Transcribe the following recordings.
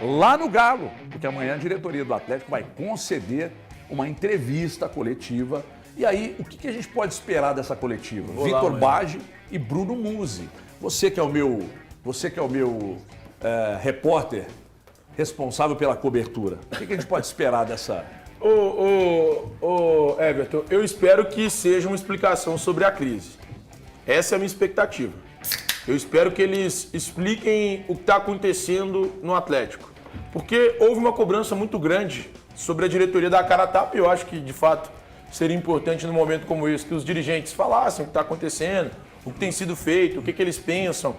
lá no Galo, porque amanhã a diretoria do Atlético vai conceder uma entrevista coletiva. E aí, o que a gente pode esperar dessa coletiva? Vitor Bage e Bruno Musi. Você que é o meu repórter responsável pela cobertura. O que a gente pode esperar dessa... Everton, eu espero que seja uma explicação sobre a crise. Essa é a minha expectativa. Eu espero que eles expliquem o que está acontecendo no Atlético. Porque houve uma cobrança muito grande sobre a diretoria da cara a tapa e eu acho que, de fato, seria importante num momento como esse que os dirigentes falassem o que está acontecendo, o que tem sido feito, o que eles pensam.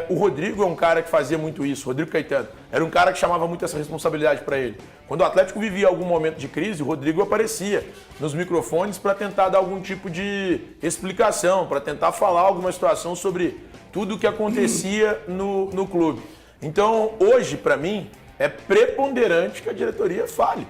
O Rodrigo é um cara que fazia muito isso, Rodrigo Caetano. Era um cara que chamava muito essa responsabilidade para ele. Quando o Atlético vivia algum momento de crise, o Rodrigo aparecia nos microfones para tentar dar algum tipo de explicação, para tentar falar alguma situação sobre tudo o que acontecia no clube. Então, hoje, para mim, é preponderante que a diretoria fale.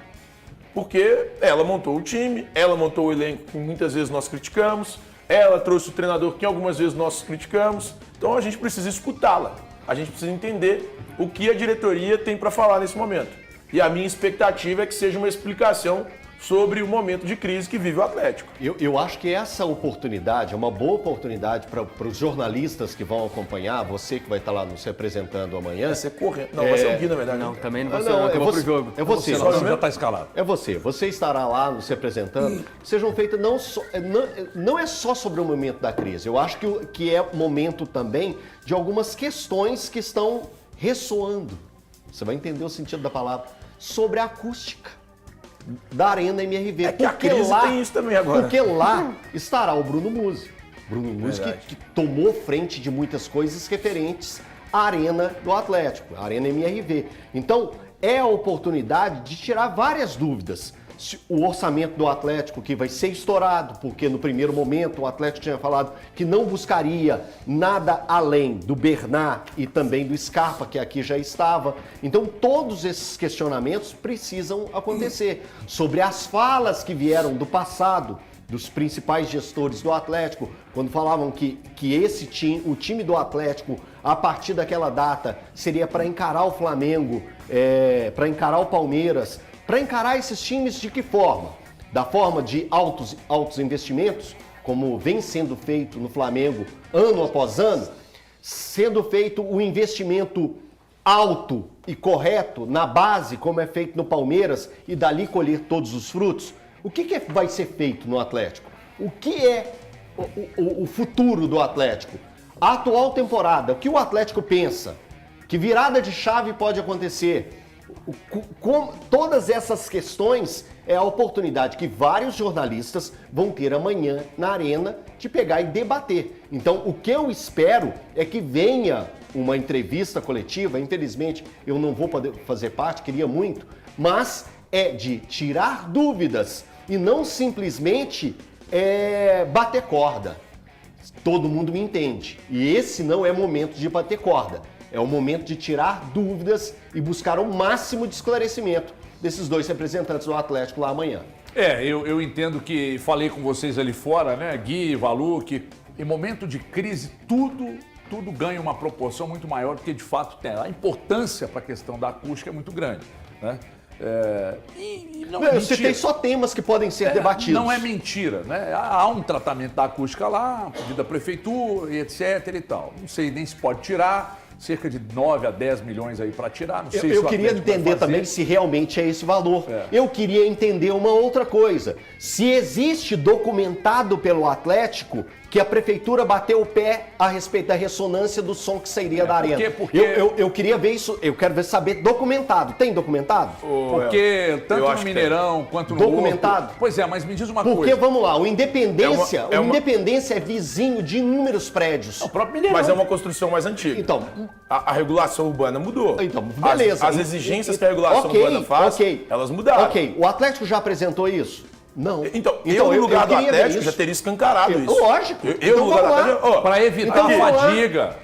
Porque ela montou o time, ela montou o elenco que muitas vezes nós criticamos, ela trouxe o treinador que algumas vezes nós criticamos. Então a gente precisa escutá-la, a gente precisa entender o que a diretoria tem para falar nesse momento. E a minha expectativa é que seja uma explicação sobre o momento de crise que vive o Atlético. Eu acho que essa oportunidade é uma boa oportunidade para os jornalistas que vão acompanhar, você que vai estar lá nos representando amanhã. Vai ser correndo. Não, vai ser o Gui, na verdade. Não, também não vai ser, não, eu vou pro jogo. É você. Você já está escalado. É você. Você estará lá nos representando. Sejam feitas não é só sobre o momento da crise. Eu acho que é momento também de algumas questões que estão ressoando. Você vai entender o sentido da palavra. Sobre a acústica da Arena MRV. É que a crise lá tem isso também agora. Porque lá estará o Bruno Musi. Bruno Musi que tomou frente de muitas coisas referentes à Arena do Atlético, a Arena MRV. Então, é a oportunidade de tirar várias dúvidas. O orçamento do Atlético que vai ser estourado, porque no primeiro momento o Atlético tinha falado que não buscaria nada além do Bernat e também do Scarpa, que aqui já estava. Então todos esses questionamentos precisam acontecer. Sobre as falas que vieram do passado, dos principais gestores do Atlético, quando falavam que o time do Atlético, a partir daquela data, seria para encarar o Flamengo, para encarar o Palmeiras. Para encarar esses times de que forma? Da forma de altos investimentos, como vem sendo feito no Flamengo ano após ano, sendo feito o investimento alto e correto na base, como é feito no Palmeiras, e dali colher todos os frutos. O que vai ser feito no Atlético? O que é o futuro do Atlético? A atual temporada, o que o Atlético pensa? Que virada de chave pode acontecer? Todas essas questões é a oportunidade que vários jornalistas vão ter amanhã na Arena de pegar e debater. Então, o que eu espero é que venha uma entrevista coletiva. Infelizmente, eu não vou poder fazer parte, queria muito, mas é de tirar dúvidas e não simplesmente bater corda. Todo mundo me entende. E esse não é momento de bater corda. É o momento de tirar dúvidas e buscar o máximo de esclarecimento desses dois representantes do Atlético lá amanhã. Eu entendo que falei com vocês ali fora, né, Gui, Valu, que em momento de crise tudo ganha uma proporção muito maior do que de fato tem. A importância para a questão da acústica é muito grande, né? Você tem só temas que podem ser debatidos. Não é mentira, né? Há um tratamento da acústica lá, pedido da prefeitura e etc e tal. Não sei nem se pode tirar. Cerca de 9 a 10 milhões aí para tirar. Não sei se eu queria entender também se realmente é esse valor. Eu queria entender uma outra coisa. Se existe documentado pelo Atlético que a prefeitura bateu o pé a respeito da ressonância do som que sairia da arena. Porque... Eu queria ver isso, eu quero saber documentado. Tem documentado? Porque tanto no Mineirão quanto no documentado? Outro... Pois é, mas me diz uma coisa. Porque, vamos lá, o Independência é vizinho de inúmeros prédios. O próprio Mineirão. Mas é uma construção mais antiga. Então, a regulação urbana mudou. Então, beleza. As exigências que a regulação urbana faz, elas mudaram. Ok, o Atlético já apresentou isso? Não. Então eu no lugar do Atlético já teria escancarado isso. Lógico. Eu no lugar do Atlético, para evitar a fadiga.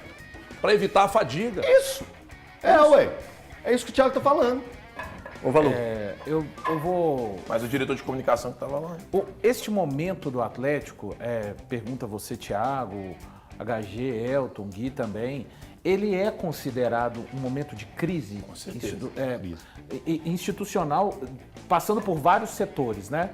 Para evitar a fadiga. Isso. É isso que o Thiago tá falando. Ô, Valu. Eu vou... Mas o diretor de comunicação que estava lá. Este momento do Atlético, pergunta você, Thiago, HG, Elton, Gui também, ele é considerado um momento de crise institucional, passando por vários setores, né?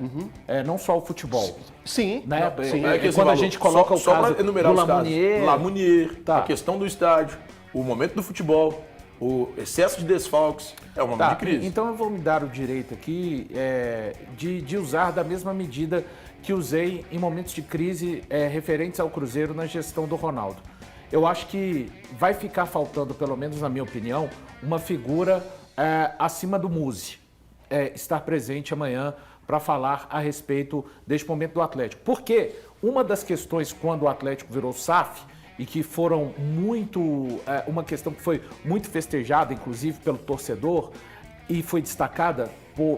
Não só o futebol. Sim. Né? Sim. Quando a gente coloca só o caso pra enumerar do os casos. Lamounier... Lamounier, Tá. a questão do estádio, o momento do futebol, o excesso de desfalques, é um momento de crise. Então eu vou me dar o direito aqui de usar da mesma medida que usei em momentos de crise referentes ao Cruzeiro na gestão do Ronaldo. Eu acho que vai ficar faltando, pelo menos na minha opinião, uma figura acima do Muzi estar presente amanhã para falar a respeito deste momento do Atlético. Porque uma das questões quando o Atlético virou SAF, e que foram uma questão que foi muito festejada, inclusive pelo torcedor, e foi destacada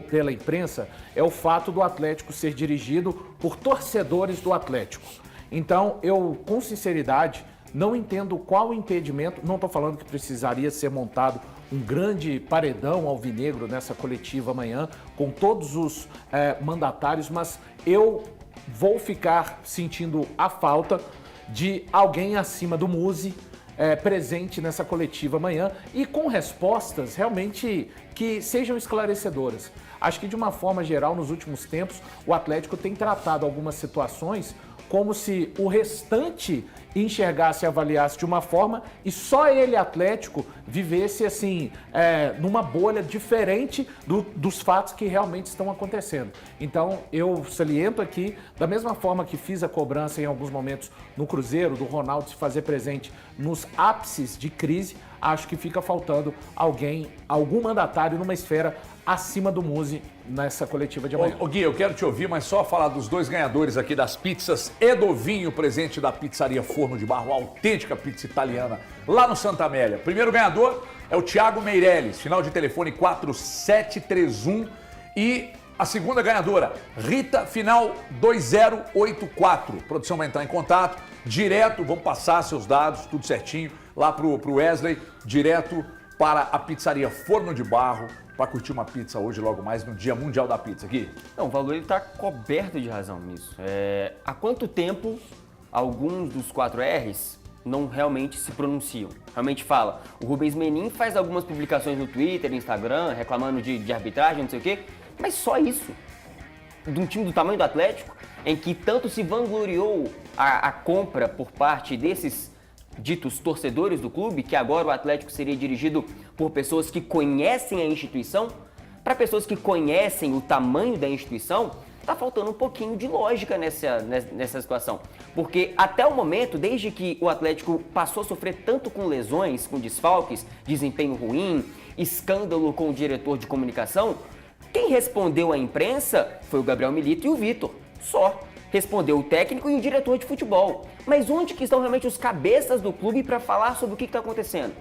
pela imprensa, é o fato do Atlético ser dirigido por torcedores do Atlético. Então, eu, com sinceridade, não entendo qual o impedimento, não estou falando que precisaria ser montado um grande paredão alvinegro nessa coletiva amanhã, com todos os mandatários, mas eu vou ficar sentindo a falta de alguém acima do Muzi presente nessa coletiva amanhã e com respostas realmente que sejam esclarecedoras. Acho que de uma forma geral, nos últimos tempos, o Atlético tem tratado algumas situações como se o restante enxergasse e avaliasse de uma forma e só ele, Atlético, vivesse assim, numa bolha diferente dos fatos que realmente estão acontecendo. Então, eu saliento aqui, da mesma forma que fiz a cobrança em alguns momentos no Cruzeiro, do Ronaldo se fazer presente nos ápices de crise, acho que fica faltando algum mandatário numa esfera acima do Muzi nessa coletiva de amanhã. Ô Gui, eu quero te ouvir, mas só falar dos dois ganhadores aqui das pizzas Edovinho, presente da pizzaria Forno de Barro, autêntica pizza italiana, lá no Santa Amélia. Primeiro ganhador é o Thiago Meirelles, final de telefone 4731. E a segunda ganhadora, Rita, final 2084. A produção vai entrar em contato direto, vamos passar seus dados, tudo certinho, lá pro Wesley, direto para a pizzaria Forno de Barro, para curtir uma pizza hoje, logo mais, no Dia Mundial da Pizza. Aqui. Não, o Valor está coberto de razão nisso. Há quanto tempo alguns dos 4Rs não realmente se pronunciam? Realmente fala. O Rubens Menin faz algumas publicações no Twitter, no Instagram, reclamando de arbitragem, não sei o quê, mas só isso. De um time do tamanho do Atlético, em que tanto se vangloriou a compra por parte desses ditos torcedores do clube, que agora o Atlético seria dirigido por pessoas que conhecem a instituição, para pessoas que conhecem o tamanho da instituição, tá faltando um pouquinho de lógica nessa situação. Porque até o momento, desde que o Atlético passou a sofrer tanto com lesões, com desfalques, desempenho ruim, escândalo com o diretor de comunicação, quem respondeu à imprensa foi o Gabriel Milito e o Vitor, só. Respondeu o técnico e o diretor de futebol. Mas onde que estão realmente os cabeças do clube para falar sobre o que está acontecendo?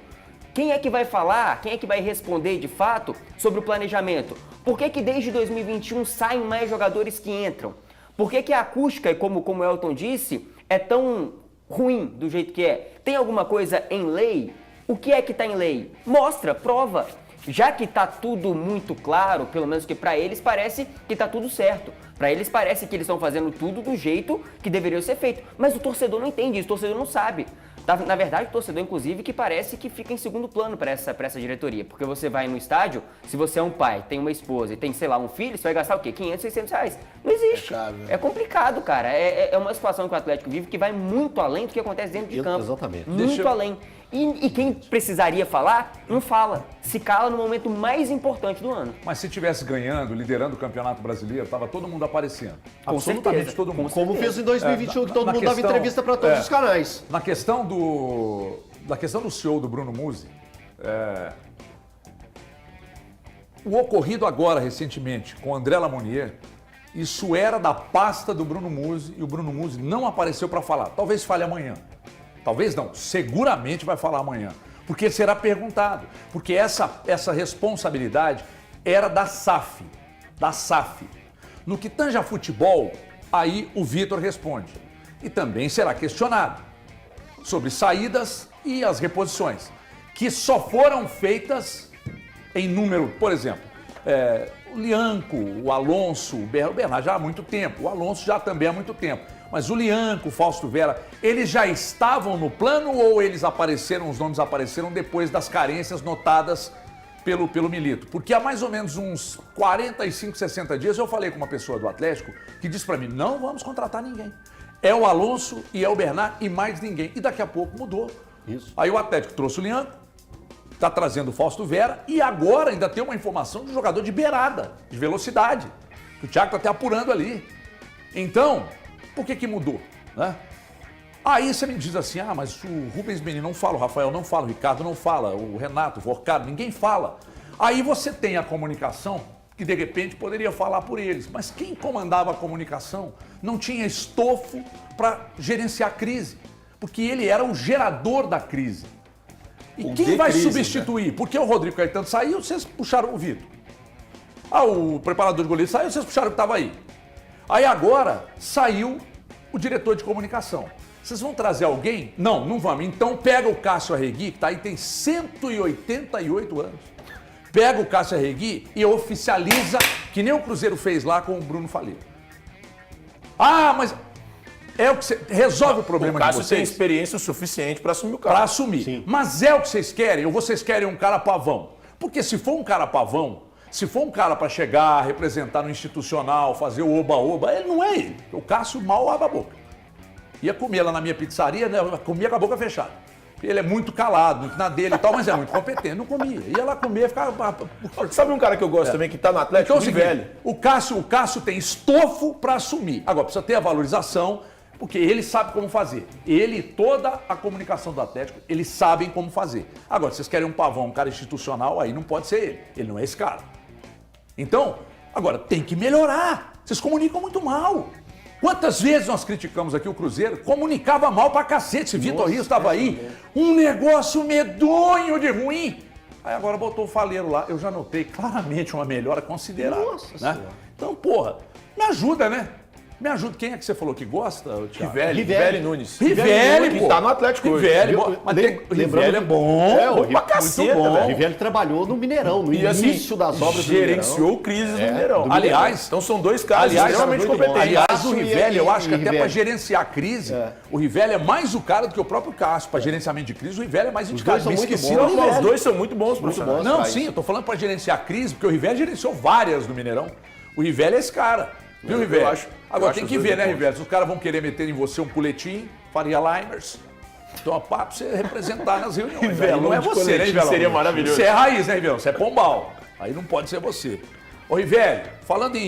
Quem é que vai falar, quem é que vai responder de fato sobre o planejamento? Por que desde 2021 saem mais jogadores que entram? Por que a acústica, como o Elton disse, é tão ruim do jeito que é? Tem alguma coisa em lei? O que é que está em lei? Mostra, prova. Já que está tudo muito claro, pelo menos que para eles parece que está tudo certo. Para eles parece que eles estão fazendo tudo do jeito que deveria ser feito. Mas o torcedor não entende isso, o torcedor não sabe. Na verdade, o torcedor, inclusive, que parece que fica em segundo plano para essa diretoria. Porque você vai no estádio, se você é um pai, tem uma esposa e tem, sei lá, um filho, você vai gastar o quê? 500, 600 reais. Não existe. É caro, né? Exatamente. Deixa além. E quem precisaria falar, não fala. Se cala no momento mais importante do ano. Mas se tivesse ganhando, liderando o Campeonato Brasileiro, tava todo mundo aparecendo. Com Absolutamente certeza, todo mundo. Como fez em 2021, que todo na mundo dava questão- entrevista para todos os canais. Na questão do CEO do Bruno Musi, o ocorrido agora, recentemente, com o André Lamounier, isso era da pasta do Bruno Musi e o Bruno Musi não apareceu para falar. Talvez fale amanhã. Talvez não, seguramente vai falar amanhã. Porque será perguntado. Porque essa responsabilidade era da SAF. Da SAF. No que tange a futebol, aí o Vitor responde. E também será questionado sobre saídas e as reposições, que só foram feitas em número, por exemplo, o Lianco, o Alonso, o Bernard já há muito tempo, o Alonso já também há muito tempo. Mas o Lianco, o Fausto Vera, eles já estavam no plano ou eles apareceram, os nomes apareceram depois das carências notadas pelo Milito? Porque há mais ou menos uns 45, 60 dias eu falei com uma pessoa do Atlético que disse para mim, não vamos contratar ninguém. É o Alonso e é o Bernard e mais ninguém. E daqui a pouco mudou. Isso. Aí o Atlético trouxe o Lianco, está trazendo o Fausto Vera e agora ainda tem uma informação de jogador de beirada, de velocidade, que o Thiago está até apurando ali. Então, por que mudou? Né? Aí você me diz assim, mas o Rubens Menin não fala, o Rafael não fala, o Ricardo não fala, o Renato, o Vorcado, ninguém fala. Aí você tem a comunicação que de repente poderia falar por eles, mas quem comandava a comunicação não tinha estofo para gerenciar a crise, porque ele era o gerador da crise. E quem vai substituir? Né? Porque o Rodrigo Caetano saiu, vocês puxaram o Vitor. O preparador de goleiro saiu, vocês puxaram o que estava aí. Aí agora saiu o diretor de comunicação. Vocês vão trazer alguém? Não, não vamos. Então pega o Cássio Arregui, que tá aí, tem 188 anos. Pega o Cássio Arregui e oficializa, que nem o Cruzeiro fez lá com o Bruno Faleiro. Mas é o que você resolve o problema de vocês. O Cássio tem experiência suficiente para assumir o cargo. Para assumir. Sim. Mas é o que vocês querem ou vocês querem um cara pavão? Porque se for um cara pavão, se for um cara para chegar, representar no institucional, fazer o oba-oba, ele não é ele. O Cássio mal abre a boca. Ia comer lá na minha pizzaria, né? Comia com a boca fechada. Ele é muito calado, muito na dele e tal, mas é muito competente. Não comia. Ia lá comer, ficava... Sabe um cara que eu gosto também, que tá no Atlético? Então, Rivelli. O Cássio tem estofo para assumir. Agora, precisa ter a valorização, porque ele sabe como fazer. Ele e toda a comunicação do Atlético, eles sabem como fazer. Agora, se vocês querem um pavão, um cara institucional, aí não pode ser ele. Ele não é esse cara. Então, agora, tem que melhorar. Vocês comunicam muito mal. Quantas vezes nós criticamos aqui o Cruzeiro? Comunicava mal pra cacete. Se Vitor Rios estava aí, um negócio medonho de ruim. Aí agora botou o Faleiro lá. Eu já notei claramente uma melhora considerável. Nossa, né? Então, porra, me ajuda, né? Me ajuda. Quem é que você falou que gosta, Thiago? Rivelli Nunes. Rivelli, que tá no Atlético hoje. Rivelli, mas Rivelli é bom. Pra caceta, velho. O Rivelli trabalhou no Mineirão, no início das obras do Mineirão. Gerenciou crises no Mineirão. Aliás, então são dois caras extremamente competentes. Aliás, o Rivelli, eu acho que até para gerenciar a crise, o Rivelli é mais o cara do que o próprio Cássio. Para gerenciamento de crise, o Rivelli é mais indicado. Os dois são muito bons profissionais. Não, sim, eu tô falando para gerenciar a crise, porque o Rivelli gerenciou várias no Mineirão. O Rivelli é esse cara. Viu, Rivelli? Agora tem que ver, né, Rivelli? Se os caras vão querer meter em você um coletinho, Faria Limers, então a papo você representar nas reuniões. Rivelli, não é você, né, Rivelli? Seria maravilhoso. Você é raiz, né, Rivelli? Você é pombal. Aí não pode ser você. Ô, Rivelli, falando em